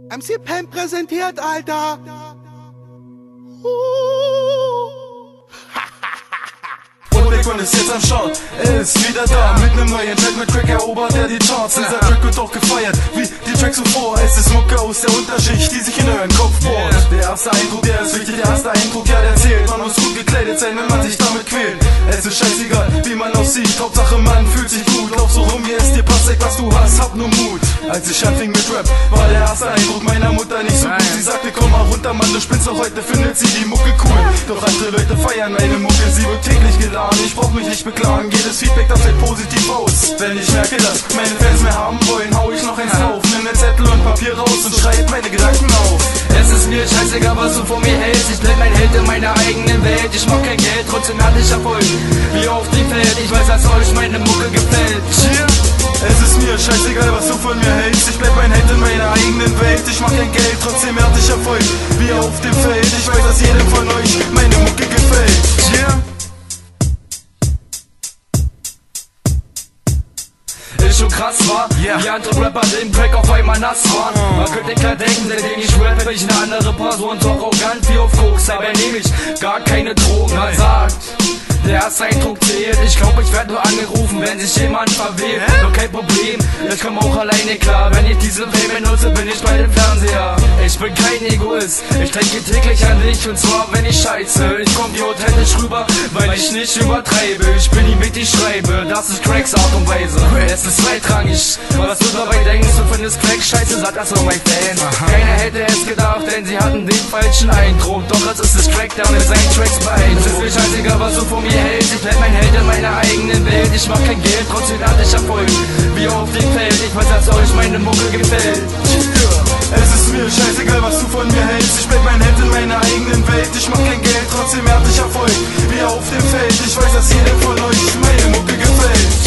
MC Pen präsentiert, Alter. Und ist jetzt am Start, er ist wieder da. Mit nem neuen Track mit Crack erobert er die Charts. Dieser Track wird auch gefeiert, wie die Tracks zuvor. Es ist Mucke aus der Unterschicht, die sich in euren Kopf bohrt. Der erste Eindruck, der ist wichtig, der erste Eindruck, ja der zählt. Man muss gut gekleidet sein, wenn man sich damit quält. Es ist scheißegal, wie man aussieht, Hauptsache man fühlt sich gut. Lauf so rum, wie es dir passt, zeig was du hast, hab nur Mut. Als ich anfing mit Rap, war der erste Eindruck meiner Mutter nicht so gut. Sie sagte, komm mal runter, Mann, du spinnst doch, heute findet sie die Mucke cool. Doch andere Leute feiern meine Mucke, sie wird täglich geladen. Ich brauch mich nicht beklagen, jedes Feedback, das fällt positiv aus. Wenn ich merke, dass meine Fans mehr haben wollen, hau ich noch eins auf. Nimm ne Zettel und Papier raus und schreib meine Gedanken auf. Es ist mir scheißegal, was du von mir hältst. Ich bleib mein Held in meiner eigenen Welt. Ich mach kein Geld, trotzdem hatte ich Erfolg. Wie auf dem Feld, ich weiß, dass euch meine Mucke gefällt. Es ist mir scheißegal, was du von mir hältst. Ich bleib mein Held in meiner eigenen Welt. Ich mach kein Geld, trotzdem hatte ich Erfolg. Wie auf dem Feld, ich weiß, dass jedem von euch meine Mucke gefällt. Ist schon krass, war, wie andere Rapper den Track auf einmal nass waren. Man könnte klar denken, seitdem ich rap, bin ich eine andere Person. So arrogant wie auf Koks, aber nehm ich gar keine Drogen. Man sagt, der erste Eindruck zählt. Ich glaub, ich werd nur angerufen, wenn sich jemand verwählt. Doch kein Problem, ich komm auch alleine klar. Wenn ich diese Fame benutze, bin ich bei dem Fernseher. Ich bin kein Egoist, ich denke täglich an dich. Und zwar, wenn ich scheiße, ich komm dir authentisch rüber, weil ich nicht übertreibe. Ich bin die mit, ich schreibe, das ist Cracks Art und Weise. Es ist zweitrangig, was du dabei denkst. Du findest Crack scheiße, sagt das nur mein Fan. Keiner hätte es gedacht, denn sie hatten den falschen Eindruck. Doch es ist das Crack, der mit seinen Tracks beeindruckt. Es ist mir scheißegal, was du von mir hältst. Ich bleib mein Held in meiner eigenen Welt. Ich mach kein Geld, trotzdem hatte ich Erfolg. Wie auf dem Feld, ich weiß, dass euch meine Mucke gefällt. Es ist mir scheißegal, was du von mir hältst. Ich bleib mein Held in meiner eigenen Welt. Ich mach kein Geld, trotzdem hatte ich Erfolg. Wie auf dem Feld, ich weiß, dass jedem von euch meine Mucke gefällt.